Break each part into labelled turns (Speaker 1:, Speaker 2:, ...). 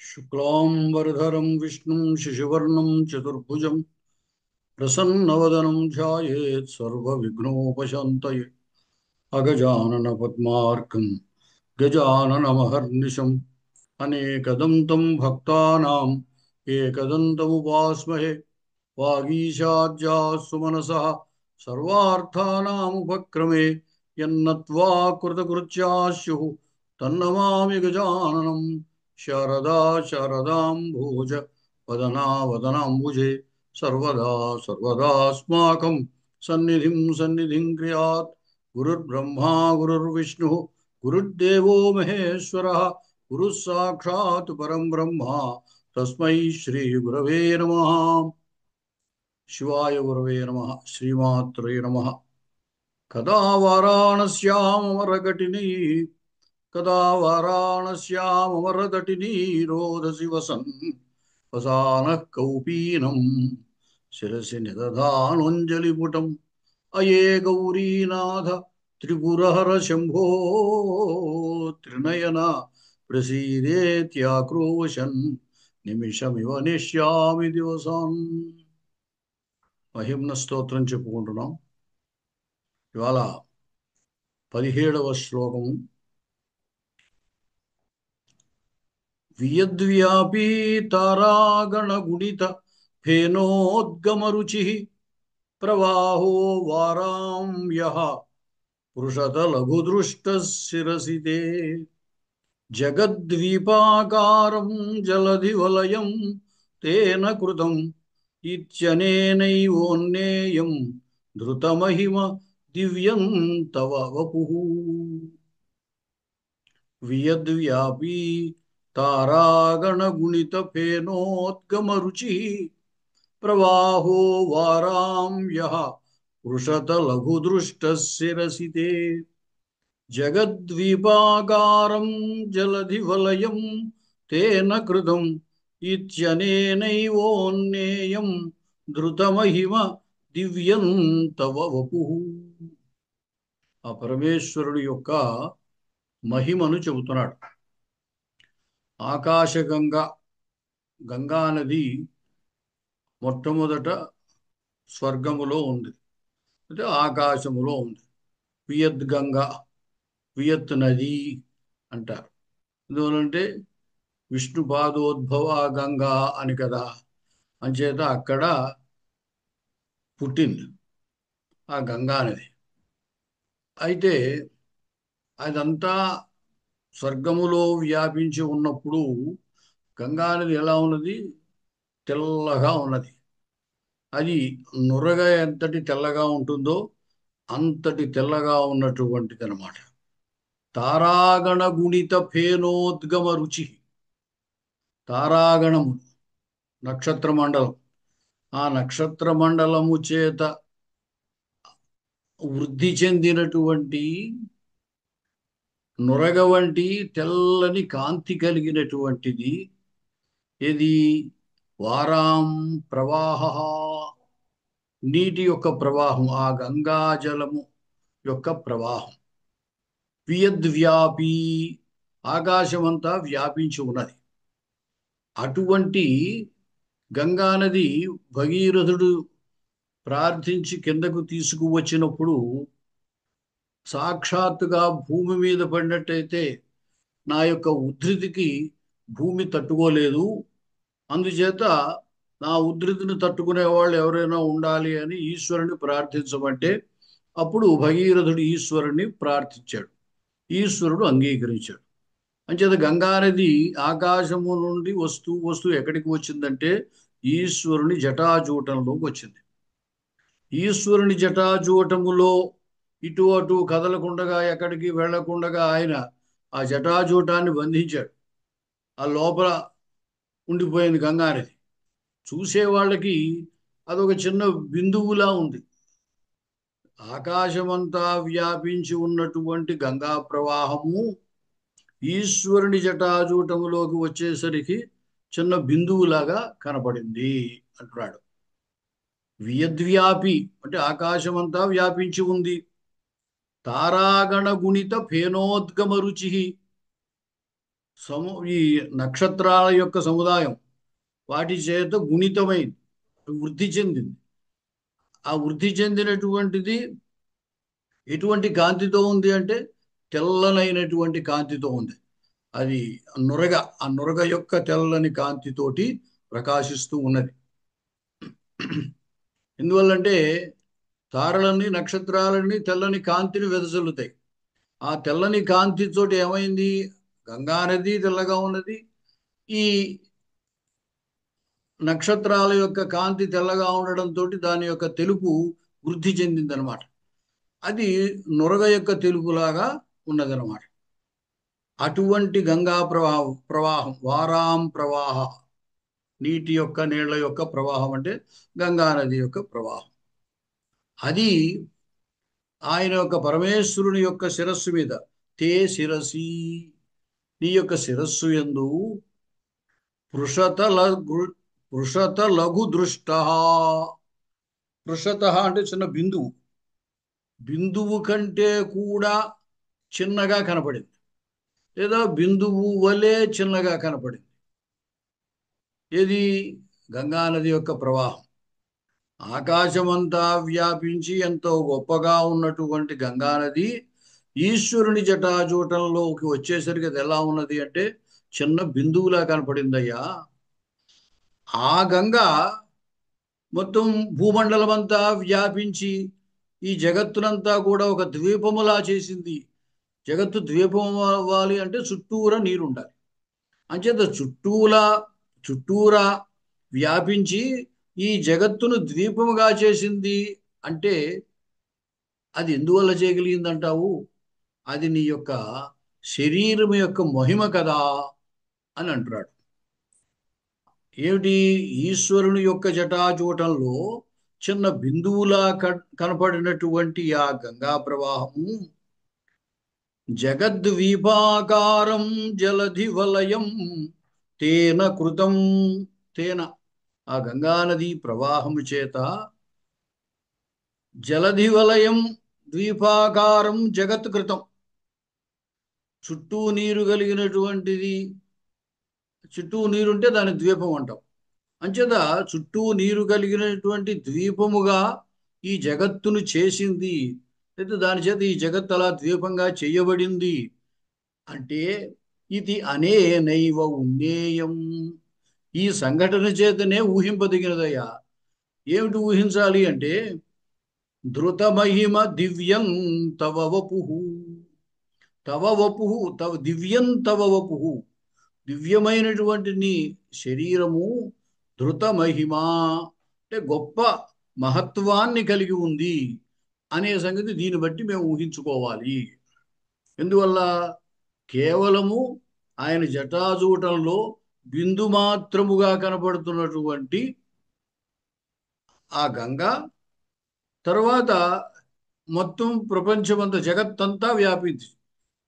Speaker 1: शुक्लांबरधरं विष्णुं शशिवर्णं चतुर्भुजं प्रसन्नवदनं ध्यायेत् सर्वविघ्नोपशान्तये अगजाननपद्मार्कं गजाननमहर्निशम् अनेकदन्तं भक्तानाम् एकदन्तमुपास्महे वागीशाद्यास्तु मनसः सर्वार्थानामुपक्रमे यन्नत्वा कृतकृत्याः स्युः तन्नमामि गजाननं शारदा शारदाम्भोज वदना वदनाम्बुजे सर्वदा सर्वदास्माकं सन्निधिं क्रियात् गुरुर्ब्रह्मा गुरुर्विष्णुः गुरुर्देवो महेश्वरः गुरुः साक्षात् परं ब्रह्म तस्मै श्री गुरवे नमः। शिवाय गुरवे नमः। श्रीमात्रे नमः। कदा वाराणस्यामरघटिनी कदा वाराणस्यामरघटिनी रोदसी वसन् वसानः कौपीनं शिरसि निदधानोऽञ्जलिपुटम् अये गौरीनाथ त्रिपुरहर शम्भो त्रिनयन प्रसीदेत्याक्रोशन् నిమిషమివ నిశ్యామి దివసం. మహిమ్న స్తోత్రం చెప్పుకుంటున్నాం. ఇవాళ 17వ శ్లోకము. వియద్వ్యాపీ తారాగణ గుణిత ఫేనోద్గమరుచి ప్రవాహో వారాంయః పురుషత లఘుదృష్ట శిరసి తే జగద్వీపాకారం జలధి వలయం తేన కృతం ఇత్యనేనైవోన్నేయం ధృతమహిమ దివ్యం తవ వపుః. వియద్వ్యాపీ తారాగణగుణిత ఫేనోద్గమరుచి ప్రవాహో వారాంయః వృషత లఘుదృష్ట శిరసి తే జగద్వీపాకారం జలధి వలయం తేన కృతం ఇత్యనేనైవోన్నేయం ధృతమహిమ దివ్యం తవ వపుః. ఆ పరమేశ్వరుడు యొక్క మహిమను చెబుతున్నాడు. ఆకాశగంగా, గంగా నది మొట్టమొదట స్వర్గములో ఉంది, అంటే ఆకాశములో ఉంది. వియద్ గంగా, వియత్ నది అంటారు. ఎందువలంటే విష్ణు పాదోద్భవ గంగా అని కదా, అంచేత అక్కడ పుట్టింది ఆ గంగా నది. అయితే అదంతా స్వర్గములో వ్యాపించి ఉన్నప్పుడు గంగా నది ఎలా ఉన్నది? తెల్లగా ఉన్నది. అది నురగ ఎంతటి తెల్లగా ఉంటుందో అంతటి తెల్లగా ఉన్నటువంటిది అనమాట. తారాగణ గుణిత ఫేనోద్గమ రుచి. తారాగణము నక్షత్ర మండలం, ఆ నక్షత్ర మండలము చేత వృద్ధి చెందినటువంటి నురగ వంటి తెల్లని కాంతి కలిగినటువంటిది ఇది. వారాం ప్రవాహ, నీటి యొక్క ప్రవాహం, ఆ గంగాజలము యొక్క ప్రవాహం. వియద్వ్యాపీ, ఆకాశమంతా వ్యాపించి ఉన్నది. అటువంటి గంగానది భగీరథుడు ప్రార్థించి కిందకు తీసుకువచ్చినప్పుడు సాక్షాత్తుగా భూమి మీద పడినట్టయితే నా యొక్క ఉద్ధృతికి భూమి తట్టుకోలేదు, అందుచేత నా ఉద్ధృతిని తట్టుకునే వాళ్ళు ఎవరైనా ఉండాలి అని ఈశ్వరుని ప్రార్థించమంటే అప్పుడు భగీరథుడు ఈశ్వరుని ప్రార్థించాడు. ఈశ్వరుడు అంగీకరించాడు. అంచేత గంగానది ఆకాశము నుండి వస్తూ వస్తూ ఎక్కడికి వచ్చిందంటే ఈశ్వరుని జటాజూటంలోకి వచ్చింది. ఈశ్వరుని జటాజూటములో ఇటు అటు కదలకుండగా, ఎక్కడికి వెళ్లకుండగా ఆయన ఆ జటాజూటాన్ని బంధించాడు. ఆ లోపల ఉండిపోయింది గంగానది. చూసే వాళ్ళకి అదొక చిన్న బిందువులా ఉంది. ఆకాశమంతా వ్యాపించి ఉన్నటువంటి గంగా ప్రవాహము ఈశ్వరుని జటాజూటములోకి వచ్చేసరికి చిన్న బిందువులాగా కనపడింది అంటున్నాడు. వియద్వ్యాపి అంటే ఆకాశమంతా వ్యాపించి ఉంది. తారాగణ గుణిత ఫేనోద్గమ రుచి, ఈ నక్షత్రాల యొక్క సముదాయం వాటి చేత గుణితమైంది, వృద్ధి చెందింది. ఆ వృద్ధి చెందినటువంటిది ఎటువంటి కాంతితో ఉంది అంటే తెల్లనైనటువంటి కాంతితో ఉంది. అది నురగ, ఆ నురగ యొక్క తెల్లని కాంతితోటి ప్రకాశిస్తూ ఉన్నది. ఎందువల్లంటే తారలన్నీ నక్షత్రాలన్నీ తెల్లని కాంతిని వెదజల్లుతాయి. ఆ తెల్లని కాంతితోటి ఏమైంది, గంగా నది తెల్లగా ఉన్నది. ఈ నక్షత్రాల యొక్క కాంతి తెల్లగా ఉండడంతో దాని యొక్క తెలుపు వృద్ధి చెందిందనమాట. అది నురగ యొక్క తెలుపులాగా ఉన్నదనమాట. అటువంటి గంగా ప్రవాహం వారాం ప్రవాహ, నీటి యొక్క నీళ్ల యొక్క ప్రవాహం అంటే గంగా నది యొక్క ప్రవాహం. అది ఆయన యొక్క పరమేశ్వరుని యొక్క శిరస్సు మీద, తే శిరసి, నీ యొక్క శిరస్సు యందు పృషత లఘు పృషత లఘు దృష్ట. పృషత అంటే చిన్న బిందువు, బిందువు కంటే కూడా చిన్నగా కనపడింది, లేదా బిందువు వలె చిన్నగా కనపడింది. ఇది గంగా నది యొక్క ప్రవాహం. ఆకాశమంతా వ్యాపించి ఎంతో గొప్పగా ఉన్నటువంటి గంగా నది ఈశ్వరుని జటాజూటంలోకి వచ్చేసరికి అది ఎలా ఉన్నది అంటే చిన్న బిందువులా కనపడిందయ్యా. ఆ గంగా మొత్తం భూమండలం అంతా వ్యాపించి ఈ జగత్తునంతా కూడా ఒక ద్వీపములా చేసింది. జగత్తు ద్వీపం అవ్వాలి అంటే చుట్టూరా నీరు ఉండాలి. అంచేత చుట్టూరా వ్యాపించి ఈ జగత్తును ద్వీపముగా చేసింది. అంటే అది ఎందువల్ల చేయగలిగిందంటావు? అది నీ యొక్క శరీరం యొక్క మహిమ కదా అని అంటున్నాడు. ఏమిటి? ఈశ్వరుని యొక్క జటాజూటంలో చిన్న బిందువులా కనపడినటువంటి ఆ గంగా ప్రవాహము జగద్వీపాకారం జలధి వలయం తేన కృతం. తేన, ఆ గంగానది ప్రవాహము చేత జలధి వలయం ద్వీపాకారం జగత్ కృతం, చుట్టూ నీరు కలిగినటువంటిది. చుట్టూ నీరుంటే దాని ద్వీపం అంటాం. అంచేత చుట్టూ నీరు కలిగినటువంటి ద్వీపముగా ఈ జగత్తును చేసింది. అయితే దాని చేత ఈ జగత్ అలా ద్వీపంగా చేయబడింది. అంటే ఇది అనేనైవ ఉన్నేయం, ఈ సంఘటన చేతనే ఊహింపదగినదయ్యా. ఏమిటి ఊహించాలి అంటే ధృత మహిమ దివ్యం తవ వపుః, తవ వపుః, తవ దివ్యం తవ వపుః, దివ్యమైనటువంటి నీ శరీరము ధృత మహిమ అంటే గొప్ప మహత్వాన్ని కలిగి ఉంది అనే సంగతి దీన్ని బట్టి మేము ఊహించుకోవాలి. ఎందువల్ల? కేవలము ఆయన జటాజూటంలో బిందు మాత్రముగా కనపడుతున్నటువంటి ఆ గంగ తర్వాత మొత్తం ప్రపంచమంతా జగత్తంతా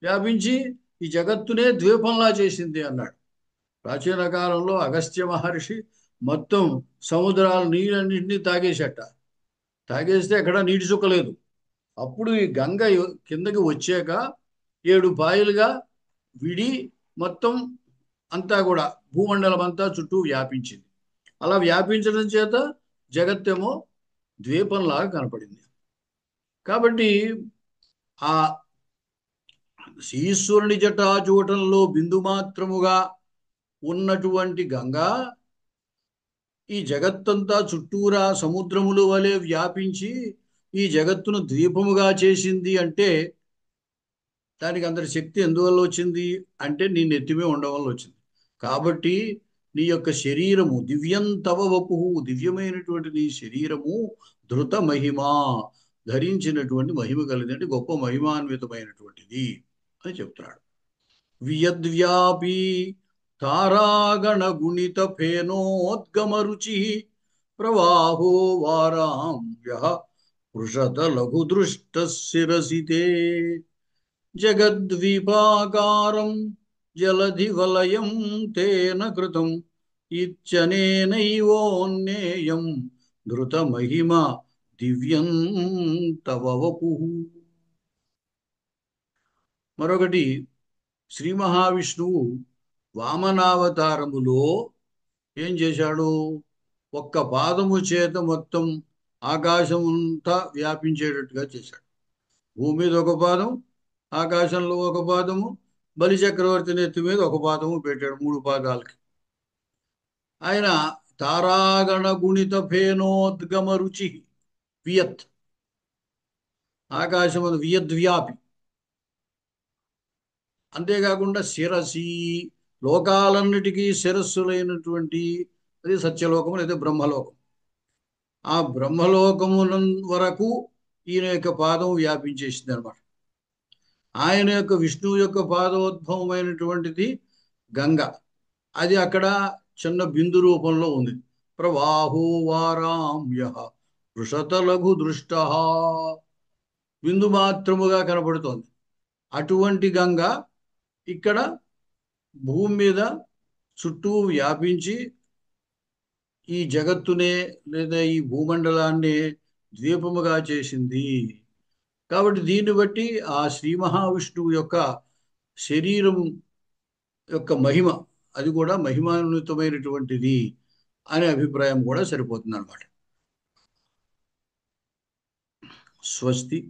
Speaker 1: వ్యాపించి ఈ జగత్తునే ద్వీపంలా చేసింది అన్నాడు. ప్రాచీన కాలంలో అగస్త్య మహర్షి మొత్తం సముద్రాల నీళ్ళన్నింటినీ తాగేస్తే ఎక్కడ నీటి చుక్కలేదు. అప్పుడు ఈ గంగ కిందకి వచ్చాక 7 పాయలుగా విడి మొత్తం అంతా కూడా భూమండలం అంతా చుట్టూ వ్యాపించింది. అలా వ్యాపించడం చేత జగత్తేమో ద్వీపంలాగా కనపడింది. కాబట్టి ఆ ఈశ్వరుని జటాజూటంలో బిందు మాత్రముగా ఉన్నటువంటి గంగా ఈ జగత్తంతా చుట్టూరా సముద్రముల వలె వ్యాపించి ఈ జగత్తును ద్వీపముగా చేసింది. అంటే దానికి అందరి శక్తి ఎందువల్ల వచ్చింది అంటే నీ నెత్తిమే ఉండడం వల్ల వచ్చింది. కాబట్టి నీ యొక్క శరీరము దివ్యం తవ వపుః, దివ్యమైనటువంటి నీ శరీరము ధృత మహిమ, ధరించినటువంటి మహిమ కలిగింది, అంటే గొప్ప మహిమాన్వితమైనటువంటిది అని చెప్తున్నాడు. వియద్వ్యాపీ తారాగణ గుణిత ఫేనోద్గమ రుచి ప్రవాహో వారాంభ్య పృషత లఘు దృష్ట శిరసితే జగద్విపాకారం జలధి వలయం తేన కృతం ఇత్యనేనైవోన్నేయం ధృత మహిమ దివ్యం తవ వపుః. మరొకటి, శ్రీ మహావిష్ణువు వామనావతారములో ఏం చేశాడు? ఒక్క పాదము చేత మొత్తం ఆకాశం అంతా వ్యాపించేటట్టుగా చేశాడు. భూమి మీద ఒక పాదం, ఆకాశంలో ఒక పాదము, బలి చక్రవర్తి నెత్తి మీద ఒక పాదము పెట్టాడు, 3 పాదాలకి. ఆయన తారాగణ గుణిత ఫేనోద్గమ రుచి వియత్, ఆకాశము వియద్వ్యాపి. అంతేకాకుండా శిరసి, లోకాలన్నిటికీ శిరస్సులైనటువంటి అది సత్యలోకము లేదా బ్రహ్మలోకం. ఆ బ్రహ్మలోకమున వరకు ఈయన యొక్క పాదం వ్యాపించేసింది అనమాట. ఆయన యొక్క విష్ణువు యొక్క పాదోద్భవమైనటువంటిది గంగ. అది అక్కడ చిన్న బిందు రూపంలో ఉంది. ప్రవాహో వారామ్య వృషత లఘు దృష్ట, బిందు మాత్రముగా కనబడుతోంది. అటువంటి గంగ ఇక్కడ భూమి మీద చుట్టూ వ్యాపించి ఈ జగత్తునే లేదా ఈ భూమండలాన్ని ద్వీపముగా చేసింది. కాబట్టి దీన్ని బట్టి ఆ శ్రీ మహావిష్ణువు యొక్క శరీరం యొక్క మహిమ, అది కూడా మహిమాన్వితమైనటువంటిది అనే అభిప్రాయం కూడా సరిపోతుంది అన్నమాట. స్వస్తి.